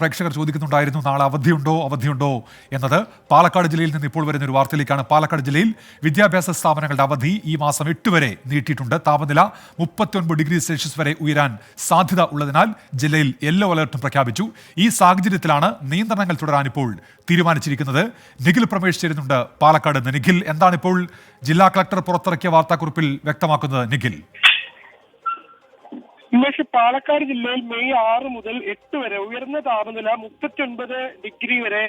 പ്രേക്ഷകർ ചോദിക്കുന്നുണ്ടായിരുന്നു നാളെ അവധിയുണ്ടോ എന്നത്. പാലക്കാട് ജില്ലയിൽ നിന്ന് ഇപ്പോൾ വരുന്ന ഒരു വാർത്തയിലേക്കാണ്. പാലക്കാട് ജില്ലയിൽ വിദ്യാഭ്യാസ സ്ഥാപനങ്ങളുടെ അവധി ഈ മാസം 8 വരെ നീട്ടിയിട്ടുണ്ട്. താപനില 39 ഡിഗ്രി സെൽഷ്യസ് വരെ ഉയരാൻ സാധ്യത ഉള്ളതിനാൽ ജില്ലയിൽ യെല്ലോ അലർട്ടും പ്രഖ്യാപിച്ചു. ഈ സാഹചര്യത്തിലാണ് നിയന്ത്രണങ്ങൾ തുടരാൻ ഇപ്പോൾ തീരുമാനിച്ചിരിക്കുന്നത്. നിഖിൽ പ്രമേഷ് ചേരുന്നുണ്ട് പാലക്കാട് നിന്ന്. നിഖിൽ, എന്താണിപ്പോൾ ജില്ലാ കളക്ടർ പുറത്തിറക്കിയ വാർത്താക്കുറിപ്പിൽ വ്യക്തമാക്കുന്നത്? നിഖിൽ, ഇന്നേക്ക് പാലക്കാട് ജില്ലയിൽ മെയ് 6 മുതൽ 8 വരെ ഉയർന്ന താപനില 39 ഡിഗ്രി വരെ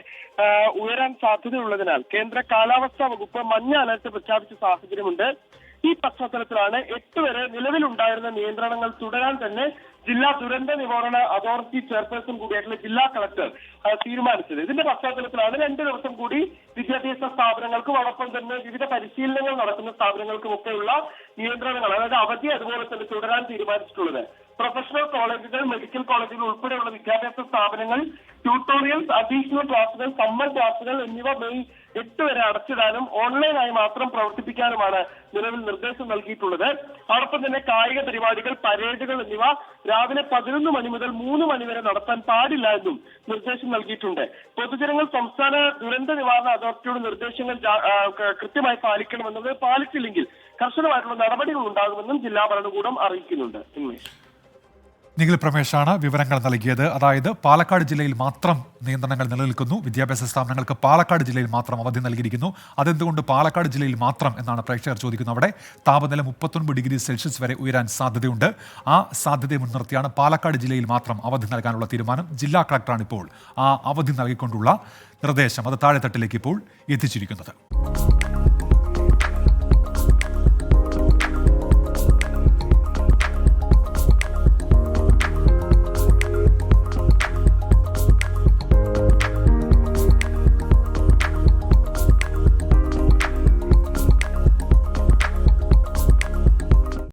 ഉയരാൻ സാധ്യതയുള്ളതിനാൽ കേന്ദ്ര കാലാവസ്ഥാ വകുപ്പ് മഞ്ഞ അലർട്ട് പ്രഖ്യാപിച്ച സാഹചര്യമുണ്ട്. ഈ പശ്ചാത്തലത്തിലാണ് 8 വരെ നിലവിലുണ്ടായിരുന്ന നിയന്ത്രണങ്ങൾ തുടരാൻ തന്നെ ജില്ലാ ദുരന്ത നിവാരണ അതോറിറ്റി ചെയർപേഴ്സൺ കൂടിയായിട്ടുള്ള ജില്ലാ കളക്ടർ തീരുമാനിച്ചത്. ഇതിന്റെ പശ്ചാത്തലത്തിലാണ് 2 ദിവസം കൂടി വിദ്യാഭ്യാസ സ്ഥാപനങ്ങൾക്കും അതോടൊപ്പം തന്നെ വിവിധ പരിശീലനങ്ങൾ നടക്കുന്ന സ്ഥാപനങ്ങൾക്കും ഒക്കെയുള്ള നിയന്ത്രണങ്ങൾ, അതായത് അവധി അതുപോലെ തന്നെ തുടരാൻ തീരുമാനിച്ചിട്ടുള്ളത്. പ്രൊഫഷണൽ കോളേജുകൾ, മെഡിക്കൽ കോളേജുകൾ ഉൾപ്പെടെയുള്ള വിദ്യാഭ്യാസ സ്ഥാപനങ്ങൾ ട്യൂട്ടോറിയൽസ്, അഡീഷണൽ ക്ലാസുകൾ, സമ്മർ ക്ലാസുകൾ എന്നിവ മെയ് 8 വരെ അടച്ചിടാനും ഓൺലൈനായി മാത്രം പ്രവർത്തിപ്പിക്കാനുമാണ് നിലവിൽ നിർദ്ദേശം നൽകിയിട്ടുള്ളത്. അതോടൊപ്പം തന്നെ കായിക പരിപാടികൾ, പരേഡുകൾ എന്നിവ രാവിലെ 11 മണി മുതൽ 3 മണി വരെ നടത്താൻ പാടില്ല എന്നും നിർദ്ദേശം നൽകിയിട്ടുണ്ട്. പൊതുജനങ്ങൾ സംസ്ഥാന ദുരന്ത നിവാരണ അതോറിറ്റിയുടെ നിർദ്ദേശങ്ങൾ കൃത്യമായി പാലിക്കണമെന്നത്, പാലിച്ചില്ലെങ്കിൽ കർശനമായിട്ടുള്ള നടപടികൾ ഉണ്ടാകുമെന്നും ജില്ലാ ഭരണകൂടം അറിയിക്കുന്നുണ്ട്. നിഖിൽ പ്രമേഷാണ് വിവരങ്ങൾ നൽകിയത്. അതായത് പാലക്കാട് ജില്ലയിൽ മാത്രം നിയന്ത്രണങ്ങൾ നിലനിൽക്കുന്നു. വിദ്യാഭ്യാസ സ്ഥാപനങ്ങൾക്ക് പാലക്കാട് ജില്ലയിൽ മാത്രം അവധി നൽകിയിരിക്കുന്നു. അതെന്തുകൊണ്ട് പാലക്കാട് ജില്ലയിൽ മാത്രം എന്നാണ് പ്രേക്ഷകർ ചോദിക്കുന്നത്. അവിടെ താപനില 39 ഡിഗ്രി സെൽഷ്യസ് വരെ ഉയരാൻ സാധ്യതയുണ്ട്. ആ സാധ്യതയെ മുൻനിർത്തിയാണ് പാലക്കാട് ജില്ലയിൽ മാത്രം അവധി നൽകാനുള്ള തീരുമാനം. ജില്ലാ കളക്ടറാണ് ഇപ്പോൾ ആ അവധി നൽകിക്കൊണ്ടുള്ള നിർദ്ദേശം അത് താഴെത്തട്ടിലേക്ക് ഇപ്പോൾ എത്തിച്ചിരിക്കുന്നത്.